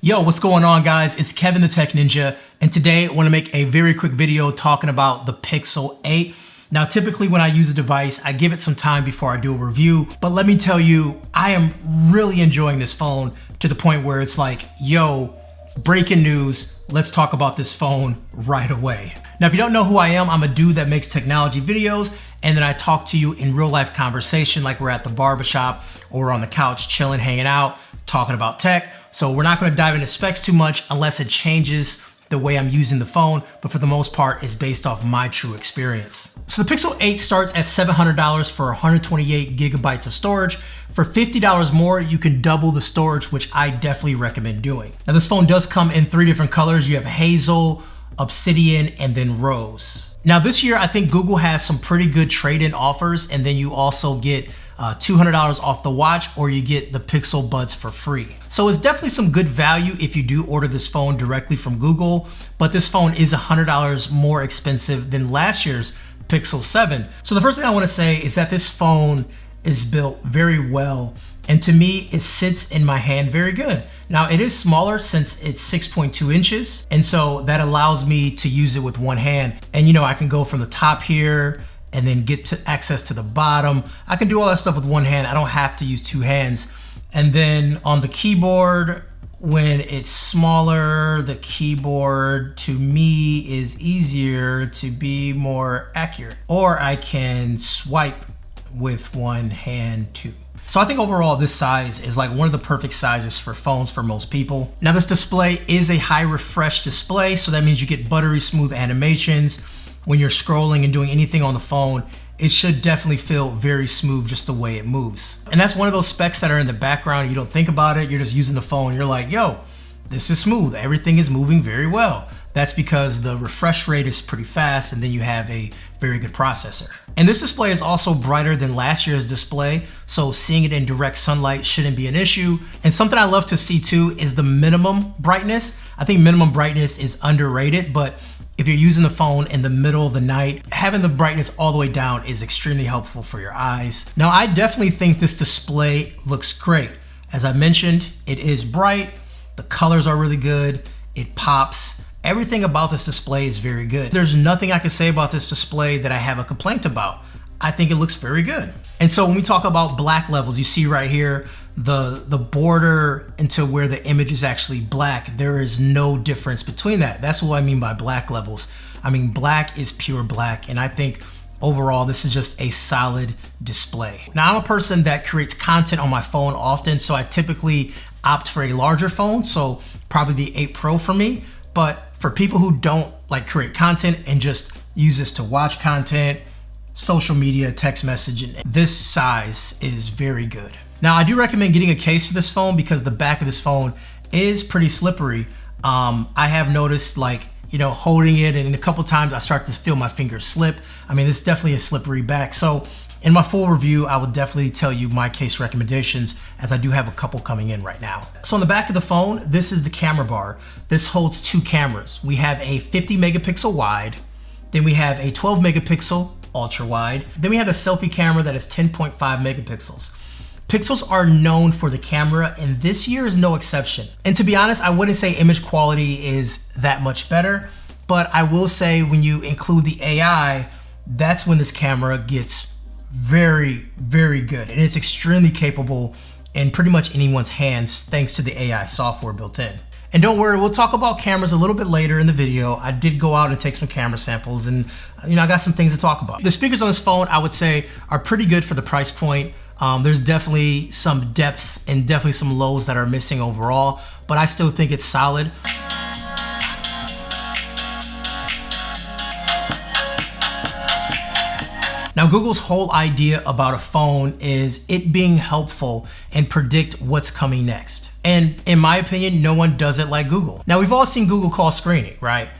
Yo, what's going on, guys? It's Kevin the Tech Ninja, and today I want to make a very quick video talking about the Pixel 8. Now, typically when I use a device, I give it some time before I do a review, but let me tell you, I am really enjoying this phone to the point where it's like, yo, breaking news, let's talk about this phone right away. Now, if you don't know who I am, I'm a dude that makes technology videos, and then I talk to you in real life conversation, like we're at the barbershop or we're on the couch chilling, hanging out, talking about tech. So we're not gonna dive into specs too much unless it changes the way I'm using the phone, but for the most part, it's based off my true experience. So the Pixel 8 starts at $700 for 128 gigabytes of storage. For $50 more, you can double the storage, which I definitely recommend doing. Now this phone does come in 3 different colors. You have hazel, obsidian, and then rose. Now this year, I think Google has some pretty good trade-in offers, and then you also get $200 off the watch, or you get the Pixel Buds for free. So it's definitely some good value if you do order this phone directly from Google, but this phone is $100 more expensive than last year's Pixel 7. So the first thing I wanna say is that this phone is built very well, and to me, it sits in my hand very good. Now it is smaller since it's 6.2 inches, and so that allows me to use it with one hand. And you know, I can go from the top here and then get to access to the bottom. I can do all that stuff with one hand. I don't have to use 2 hands. And then on the keyboard, when it's smaller, the keyboard to me is easier to be more accurate. Or I can swipe with one hand too. So I think overall this size is like one of the perfect sizes for phones for most people. Now this display is a high refresh display, so that means you get buttery smooth animations. When you're scrolling and doing anything on the phone, it should definitely feel very smooth just the way it moves. And that's one of those specs that are in the background. You don't think about it, you're just using the phone. You're like, yo, this is smooth. Everything is moving very well. That's because the refresh rate is pretty fast, and then you have a very good processor. And this display is also brighter than last year's display, so seeing it in direct sunlight shouldn't be an issue. And something I love to see too is the minimum brightness. I think minimum brightness is underrated, but if you're using the phone in the middle of the night, having the brightness all the way down is extremely helpful for your eyes. Now, I definitely think this display looks great. As I mentioned, it is bright, the colors are really good, it pops. Everything about this display is very good. There's nothing I can say about this display that I have a complaint about. I think it looks very good. And so when we talk about black levels, you see right here, the border into where the image is actually black, there is no difference between that. That's what I mean by black levels. I mean, black is pure black, and I think overall this is just a solid display. Now I'm a person that creates content on my phone often, so I typically opt for a larger phone, so probably the 8 Pro for me. But for people who don't like create content and just use this to watch content, social media, text messaging, this size is very good. Now, I do recommend getting a case for this phone because the back of this phone is pretty slippery. I have noticed, like, you know, holding it, and a couple times I start to feel my fingers slip. I mean, it's definitely a slippery back. So in my full review, I will definitely tell you my case recommendations, as I do have a couple coming in right now. So on the back of the phone, this is the camera bar. This holds 2 cameras. We have a 50 megapixel wide, then we have a 12 megapixel ultra wide, then we have a selfie camera that is 10.5 megapixels. Pixels are known for the camera, and this year is no exception. And to be honest, I wouldn't say image quality is that much better, but I will say when you include the AI, that's when this camera gets very, very good. And it's extremely capable in pretty much anyone's hands thanks to the AI software built in. And don't worry, we'll talk about cameras a little bit later in the video. I did go out and take some camera samples, and you know, I got some things to talk about. The speakers on this phone, I would say, are pretty good for the price point. There's definitely some depth and definitely some lows that are missing overall, but I still think it's solid. Now, Google's whole idea about a phone is it being helpful and predict what's coming next. And in my opinion, no one does it like Google. Now, we've all seen Google call screening, right?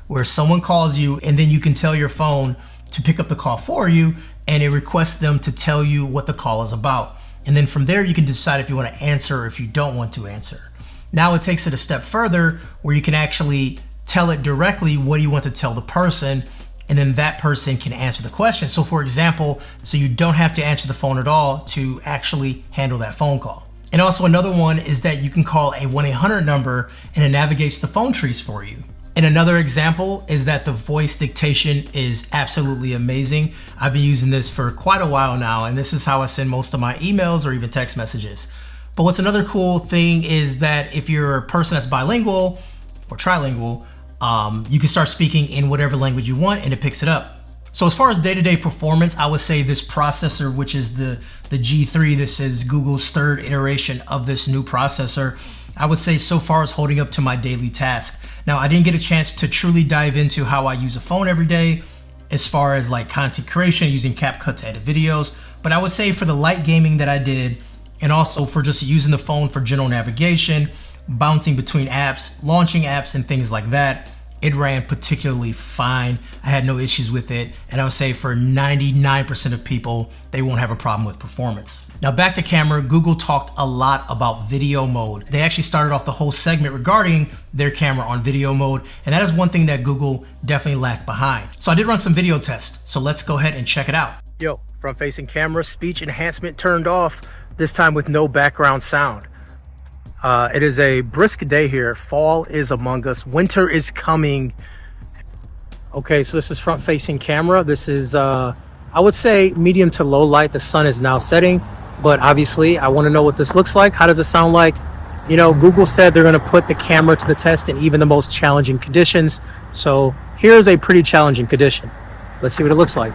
Where someone calls you and then you can tell your phone to pick up the call for you, and it requests them to tell you what the call is about. And then from there, you can decide if you want to answer or if you don't want to answer. Now it takes it a step further where you can actually tell it directly what you want to tell the person, and then that person can answer the question. So for example, so you don't have to answer the phone at all to actually handle that phone call. And also another one is that you can call a 1-800 number and it navigates the phone trees for you. And another example is that the voice dictation is absolutely amazing. I've been using this for quite a while now, and this is how I send most of my emails or even text messages. But what's another cool thing is that if you're a person that's bilingual or trilingual, you can start speaking in whatever language you want and it picks it up. So as far as day-to-day performance, I would say this processor, which is the G3, this is Google's third iteration of this new processor, I would say so far is holding up to my daily task. Now, I didn't get a chance to truly dive into how I use a phone every day as far as like content creation, using CapCut to edit videos, but I would say for the light gaming that I did, and also for just using the phone for general navigation, bouncing between apps, launching apps and things like that, it ran particularly fine. I had no issues with it. And I would say for 99% of people, they won't have a problem with performance. Now back to camera, Google talked a lot about video mode. They actually started off the whole segment regarding their camera on video mode. And that is one thing that Google definitely lacked behind. So I did run some video tests. So let's go ahead and check it out. Yo, front facing camera, speech enhancement turned off, this time with no background sound. It is a brisk day here. Fall is among us. Winter is coming. Okay, so this is front facing camera. This is, I would say medium to low light. The sun is now setting, but obviously I want to know what this looks like. How does it sound like? You know, Google said they're going to put the camera to the test in even the most challenging conditions. So here's a pretty challenging condition. Let's see what it looks like.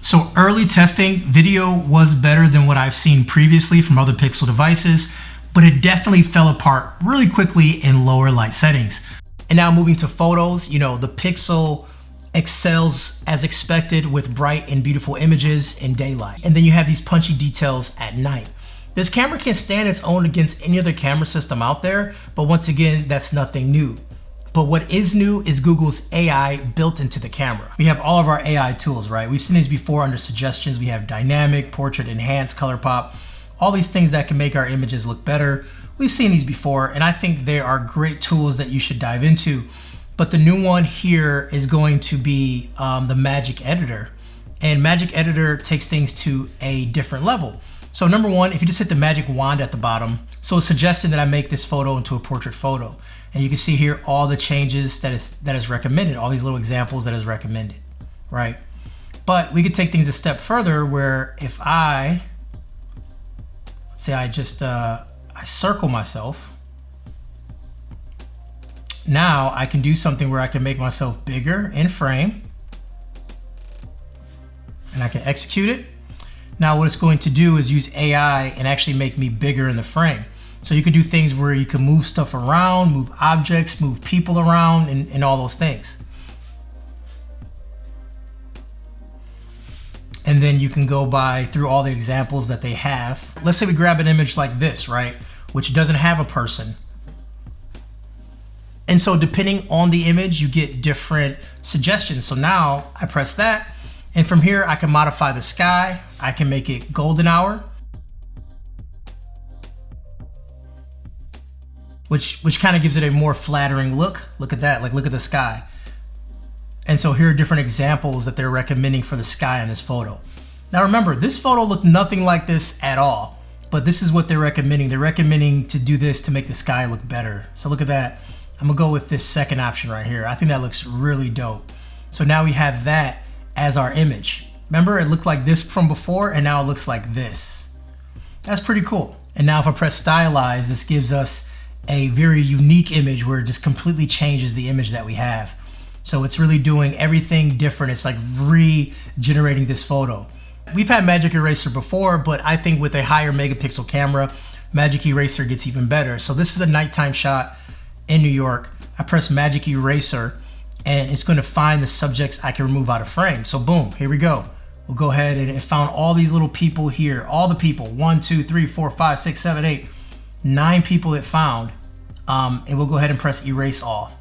So early testing, video was better than what I've seen previously from other Pixel devices, but it definitely fell apart really quickly in lower light settings. And now moving to photos, you know, the Pixel excels as expected with bright and beautiful images in daylight. And then you have these punchy details at night. This camera can stand its own against any other camera system out there, but once again, that's nothing new. But what is new is Google's AI built into the camera. We have all of our AI tools, right? We've seen these before under suggestions. We have dynamic, portrait, enhanced, color pop, all these things that can make our images look better. We've seen these before, and I think they are great tools that you should dive into. But the new one here is going to be the Magic Editor. And Magic Editor takes things to a different level. So number one, if you just hit the magic wand at the bottom, so it's suggesting that I make this photo into a portrait photo. And you can see here all the changes that is recommended, all these little examples that is recommended, right? But we could take things a step further where if I, let's say I just, I circle myself. Now I can do something where I can make myself bigger in frame and I can execute it. Now what it's going to do is use AI and actually make me bigger in the frame. So you can do things where you can move stuff around, move objects, move people around, and all those things. And then you can go by through all the examples that they have. Let's say we grab an image like this, right? Which doesn't have a person. And so depending on the image, you get different suggestions. So now I press that, and from here I can modify the sky. I can make it golden hour, which kind of gives it a more flattering look. Look at that, like look at the sky. And so here are different examples that they're recommending for the sky in this photo. Now remember, this photo looked nothing like this at all, but this is what they're recommending. They're recommending to do this to make the sky look better. So look at that. I'm gonna go with this second option right here. I think that looks really dope. So now we have that as our image. Remember, it looked like this from before, and now it looks like this. That's pretty cool. And now if I press stylize, this gives us a very unique image where it just completely changes the image that we have. So it's really doing everything different. It's like regenerating this photo. We've had Magic Eraser before, but I think with a higher megapixel camera, Magic Eraser gets even better. So this is a nighttime shot in New York. I press Magic Eraser and it's going to find the subjects I can remove out of frame. So boom, here we go. We'll go ahead and it found all these little people here, all the people, 1, 2, 3, 4, 5, 6, 7, 8, 9 people it found. And we'll go ahead and press erase all.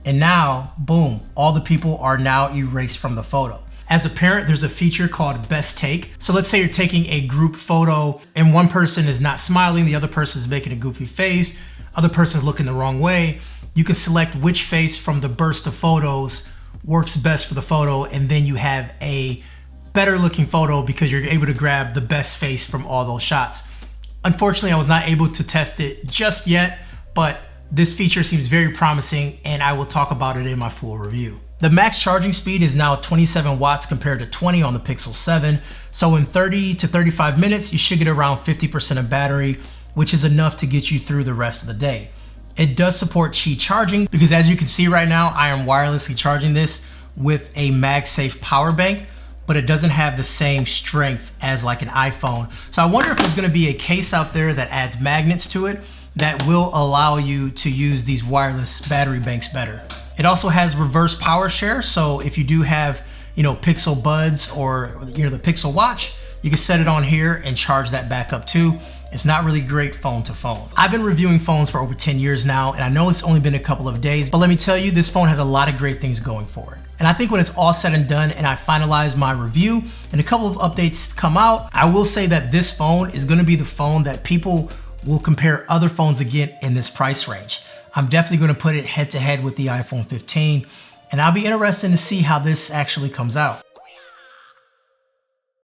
And now, boom, all the people are now erased from the photo. As a parent, there's a feature called Best Take. So let's say you're taking a group photo and one person is not smiling, the other person is making a goofy face, other person's looking the wrong way. You can select which face from the burst of photos works best for the photo, and then you have a better looking photo because you're able to grab the best face from all those shots. Unfortunately, I was not able to test it just yet, but this feature seems very promising and I will talk about it in my full review. The max charging speed is now 27 watts compared to 20 on the Pixel 7. So in 30 to 35 minutes, you should get around 50% of battery, which is enough to get you through the rest of the day. It does support Qi charging because as you can see right now, I am wirelessly charging this with a MagSafe power bank, but it doesn't have the same strength as like an iPhone. So I wonder if there's gonna be a case out there that adds magnets to it that will allow you to use these wireless battery banks better. It also has reverse power share. So if you do have, Pixel Buds or, the Pixel Watch, you can set it on here and charge that back up too. It's not really great phone to phone. I've been reviewing phones for over 10 years now, and I know it's only been a couple of days, but let me tell you, this phone has a lot of great things going for it. And I think when it's all said and done and I finalize my review and a couple of updates come out, I will say that this phone is gonna be the phone that people will compare other phones again in this price range. I'm definitely gonna put it head to head with the iPhone 15, and I'll be interested to see how this actually comes out.